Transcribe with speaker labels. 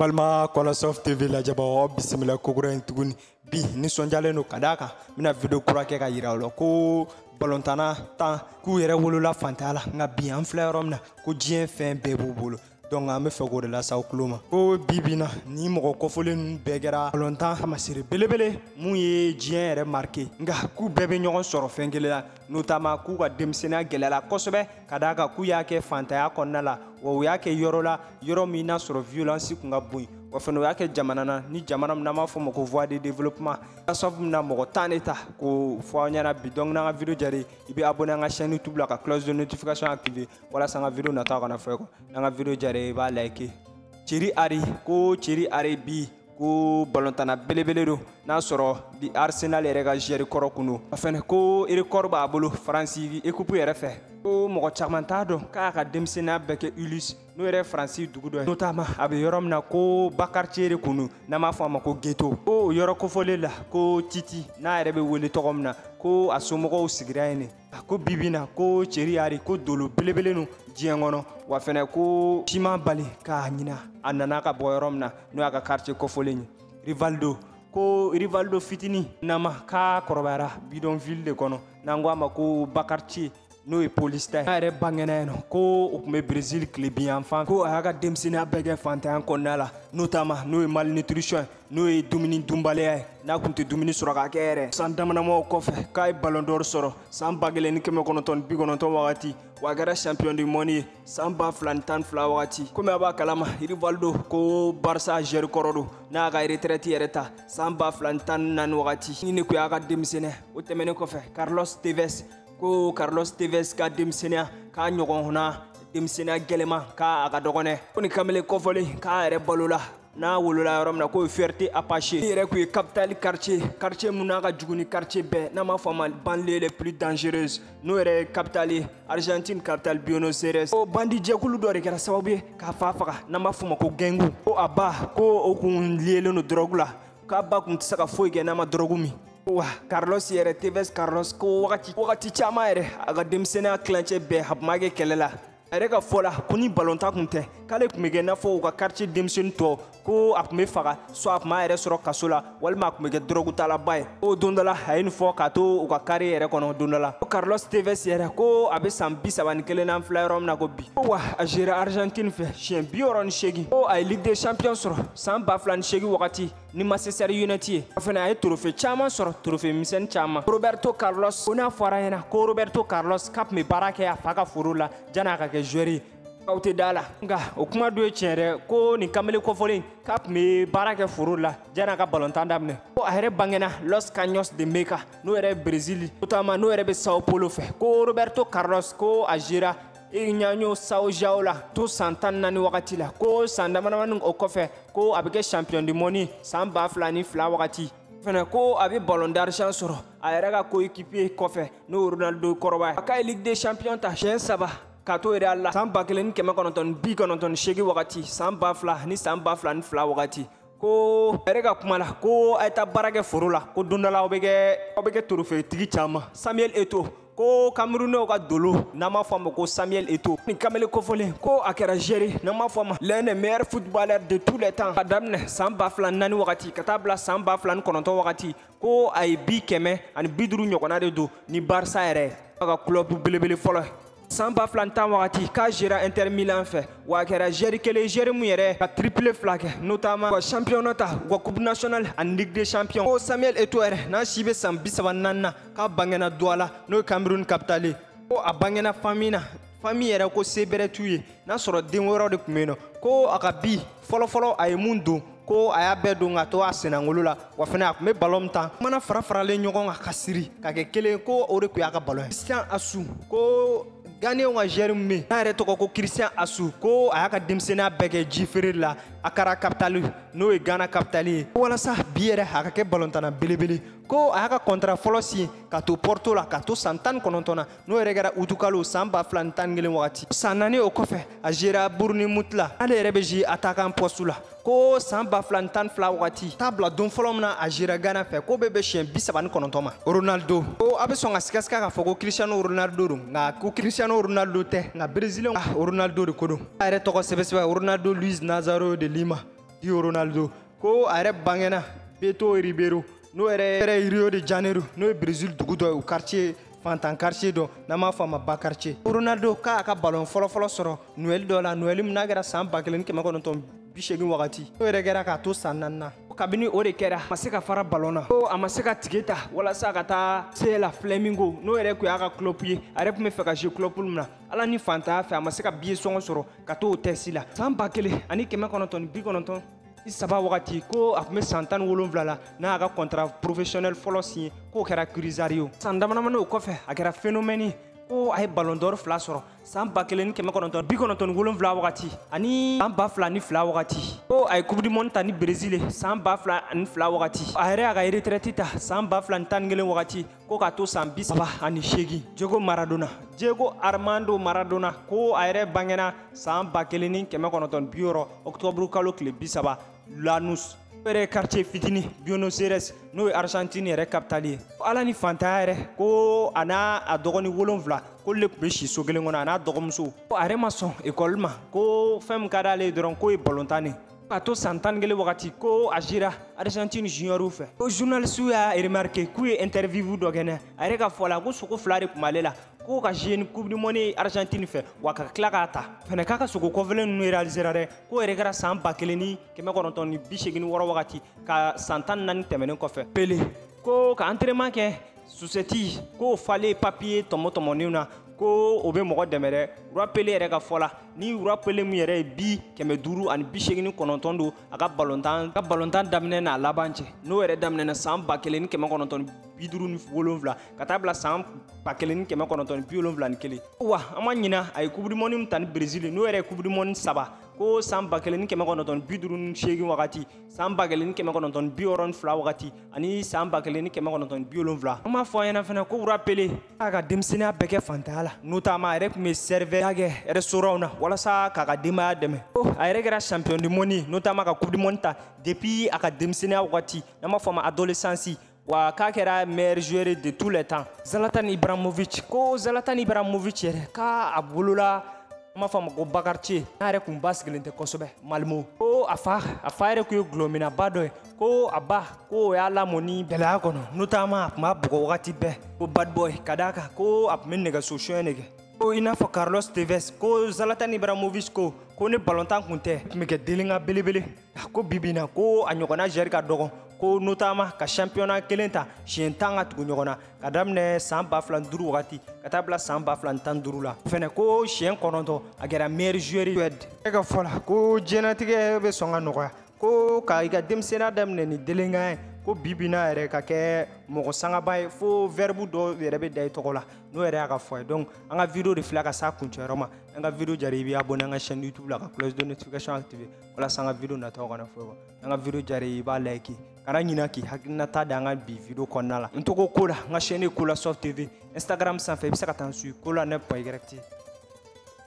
Speaker 1: Balma Kolasoft TV la jaba bisimila kokura tuguni bi ni sonjalen no kadaka mina video kura ke ka yira lo ko balontana tan ku yere wolola fantala nga bi an fleurom na ko jien fen be bolo donc an me fego de la saw kloma ko bibina ni mo ko folen begera balontan amasiri belebele mu ye jien yere marqué nga ku bebe nyogon soro fengela notamment ku ka demsena gelela kosobe kadaka ku yake fantaya konnala wo yake yorola yoro mina soro violence ku nga boy wa feno yake jamanana ni jamana nama fo mo ko voie de développement asof na mo taneta ko fo nyana bidong na video jari ibi abonné nga chaîne YouTube la ka cloche de notification activée wala sa nga video na ta kana feko na nga video jari ba like Thierry Henry bi ko balontana belebele do na soro di Arsenal rega jeri koro kuno afene ko iri korba bolo Franci équipe yere fe ko mo chakmanta do ka demsena beke Ulysse no yere Franci dugudo notamment abe yorom na ko Bakar Thierry kunu na ma fama ko Geto ko yoro ko folela ko Titi na yere be wele togomna ko asomogo sigiraine ko bibina ko Thierry Henry ko dolo belebele no jiengono wa fene ko Chima Bali ka nyina anana ka boyorom na no aka quartier ko foleni Rivaldo fitini nama ka korobara bidonville de kono nangwa mako Bakarchi no e police ta are bangena no ko okume Brésil club enfant ko aga demsina bege fanta en konala notamment no e malnutrition no e dumini dumbale na kunte dumini suraka kere sandamana mo kofe kay ballon d'or soro sam bagele ni keme kono ton bigono ton wakati wagara champion du monde samba flantan flawati comme aba kalama Rivaldo ko Barça jer korodo na ga retraite yereta samba flantan nan wakati ni ko aga demsina o temene kofe Carlos Tevez ka demsenia ka nyogon hona demsenia gelema ka aga dogone koni kamele kofole ka ere balola na wolola yorom na ko fierté apache ere ko capital quartier munaga juguni quartier be na ma fama banlieue les plus dangereuses no ere capitale Argentine capital Buenos Aires o bandi jekulu do re kera sababu ka fafa na ma fuma ko gengu o aba ko okun liele no drogula ka ba kun tsaka foige na ma drogumi wa Carlos yere Tevez Carlos ko wakati chama yere aga demsena clanche be habmage kelela ere ka fola kuni balonta kunte kale kumege na fo ka quartier demsen to ko akme faga so apma ere soro kasola walma kumege drogu tala bay o dondala hayin fo ka to ka carrière kono dondala Carlos Tevez yere ko abe sambi sabani kele na fleurom na ko bi wa agera Argentine fe chien bioron shegi o ay Ligue des Champions soro sam baflan shegi wakati ni Manchester United afena ay trophée chama soro trophée misen chama Roberto Carlos ona farayena ko Roberto Carlos kap me barake afaka furula jana ka ke joueur kawte dala nga o kuma do chere ko ni kamele ko folen kap me barake furula jana ka ballon tandamne ko ahre bangena Los Caños de Meca no ere Brésil notamment no ere be Sao Paulo fe ko Roberto Carlos ko agera Ignanyo Sao Jaola to santan nani wakati la ko sandamana o kofe ko abike champion du monde samba flani fla wakati fena ko abi ballon d'argent soro ayraga ko équipier kofe no Ronaldo koroba ka Ligue des Champions ta chen saba kato ere alla samba kelen kema konoton bi konoton shegi wakati samba fla ni fla wakati ko erega kumala ko ayta barage furula ko dondala obege trophée tigi chama Samuel Eto'o ko Cameroun ka dolo nama fama ko Samuel Eto'o ni kamele kofole ko akera géré nama fama l'un des meilleurs footballeurs de tous les temps adamne samba flan nani wakati katabla samba flan kononto wakati ko ay bi keme ani biduru nyokona de do ni Barça ere ka club belebele folo samba flantan wakati ka gera Inter Milan fe wa kera geri kele geri mu yere ka triple flag notamment wa championnat wa coupe nationale en Ligue des Champions o Samuel Eto'o ere na shibe sambi sabanana ka bangena douala no Cameroun capitale o abangena famille yere ko sebere tuye na soro den woro de kumeno ko akabi folo ay mundo ko aya bedo ngato asena ngolula wa fena me balom tan mana fara le nyogon akasiri ka ke kele ko ore ku ya ka balon Christian Assou ko gane wa Jeremy na re to ko Christian Assou ko aya ka demsena bege jifere la akara capital no e Ghana capital wala sa biere aka ke balontana belebele ko aya ka contrat folosi ka to Porto la ka to santan konontona no e regara utukalo samba flantan ngelen wakati sanani o kofe agera burni mutla ale rebeji attaquant postula ko samba flantan fla wakati tabla don folomna agera Ghana fe ko bebe chien bisabani konontoma Ronaldo ko abe songa sikaska ka foko Cristiano Ronaldo nga ko Cristiano Ronaldo te nga Brésilien Ronaldo de kodo are to ko sebeseba Ronaldo Luis Nazário de Lima Dio Ronaldo ko a yɛrɛ bangena Beto Ribeiro n'o yɛrɛ Rio de Janeiro n'o ye Brésil dugu dɔ ye o quartier fantan quartier dɔ n'an b'a fɔ a ma ba quartier. Ronaldo k'a ka ballon fɔlɔfɔlɔ sɔrɔ Noël dɔ la Noël min n'a kɛra san 1980 wagati n'o yɛrɛ kɛra k'a to san 4 nan kabini o de kɛra a ma se ka fara ballon na ko a ma se ka tige ta walasa ka taa se la Flamengo n'o yɛrɛ kun y'a ka club ye a yɛrɛ kun bɛ fɛ ka jouer club min na ala ni fantanya fɛ a ma se ka billet sɔngɔ sɔrɔ ka t'o test la san 1993 wagati ko a kun bɛ san 17 la n'a y'a ka contrat professionnel fɔlɔ signé k'o kɛra Cruzeiro san damadamanin o kɔfɛ a kɛra phénomène ko a ye ballon d'or 2 sɔrɔ san 1997 wagati ani san 2002 wagati ko a ye coupe du monde ta ni Brésil san 2002 wagati a yɛrɛ y'a ka retraite ta san 2011 wagati ko ka to san 38 Diego Armando Maradona ko a yɛrɛ bangena san 1960 octobre kalo tile 30 Lanús yɛrɛ quartier fitini Buenos Aires n'o ye Argentine yɛrɛ capitale ye ala ni fantanya yɛrɛ ko a n'a a dɔgɔnin 7 ko le tun bɛ si so kelen kɔnɔ a n'a dɔgɔmuso ko a yɛrɛ ma sɔn école ma ko fɛn min ka d'ale ye dɔrɔn k'o ye balontan de a to san 11 wagati ko a jira Argentine junior fɛ ko journaliste y'a remarqué k'u ye interview dɔ kɛ a yɛrɛ ka fɔ la ko sogo 2 de tun b'ale la ko ka jouer ni coupe du monde Argentine fɛ wa ka tila k'a ta fɛnɛ k'a ka sogo kɔfɛlen ninnu réalisera dɛ ko yɛrɛ kɛra san 1986 wagati ka san 14 tɛmɛnen kɔfɛ Pele ko ka entraînement kɛ susɛti ko fale papier tɔmɔtɔmɔninw na ko o bɛ mɔgɔ dɛmɛ dɛ Roi Pele yɛrɛ ka fɔ la ni Roi Pele min yɛrɛ ye 589 don a ka ballontan daminɛ n'a laban cɛ n'o yɛrɛ daminɛna san 1957 ka taa bila san 1971 wa an ma ɲina a ye coupe du monde ta ni Brésil n'o yɛrɛ ye coupe du monde 3 ko san 1958 wagati san 1962 wagati ani san 1970 an m'a fɔ an ɲɛna fana ko Roi Pele a ka denmisɛnniya bɛɛ kɛ fantanya la notamment a yɛrɛ tun bɛ serveur kɛ restaurant na walasa k'a ka denbaya dɛmɛ a yɛrɛ kɛra champion du monde notamment ka coupe du monde ta depuis a ka denmisɛnniya wagati n'an b'a fɔ a ma adolescence wa k'a kɛra meilleur joueur de tous les temps Zlatan Ibrahimovic ko Zlatan Ibrahimovic yɛrɛ k'a bolola an b'a fɔ a ma ko Bakarci n'a yɛrɛ kun ba sigilen tɛ kosɛbɛ Malmo ko a fa yɛrɛ kun ye gulominaba dɔ ye ko a ba ko o y'a lamɔ ni gɛlɛya kɔnɔ notamment a kun b'a bugɔ wagati bɛɛ ko bad boy ka d'a kan ko a kun bɛ nɛgɛso suɲɛ de kɛ ko i n'a fɔ Carlos Tevez ko Zlatan Ibrahimovic ko ni ballontan kun tɛ tun bɛ kɛ delinga belebele ko bibi na ko a ɲɔgɔnna joueur ka dɔgɔ ko notamment ka championnat kelen ta siɲɛ 10 ka tugu ɲɔgɔn na ka daminɛ san 2005 wagati ka taa bila san 2015 la fɛnɛ ko siɲɛ 9 a kɛra meilleur joueur Suède e ka fɔ la ko diɲɛlatigɛ bɛ sɔn ka nɔgɔya ko ka i ka denmisɛnniya daminɛ ni delinga ye ko bibi na yɛrɛ ka kɛ mɔgɔ sangaba ye fo verbe dɔ yɛrɛ bɛ da i tɔgɔ la n'o yɛrɛ y'a ka fɔ ye donc an ka video de filɛ ka s'a kuncɛyɔrɔ ma an ka video jara i b'i abonné an ka chaîne YouTube la ka cloche de notification activer walasa an ka video nataw kana fɔ kɔ an ka video jara i b'a like kana ɲina k'i hakilinata da an ka bi video kɔnɔna la n tɔgɔ ko la n ka chaîne ye Kola Soft TV Instagram sanfɛ i bɛ se ka taa n suivre Kola 9.y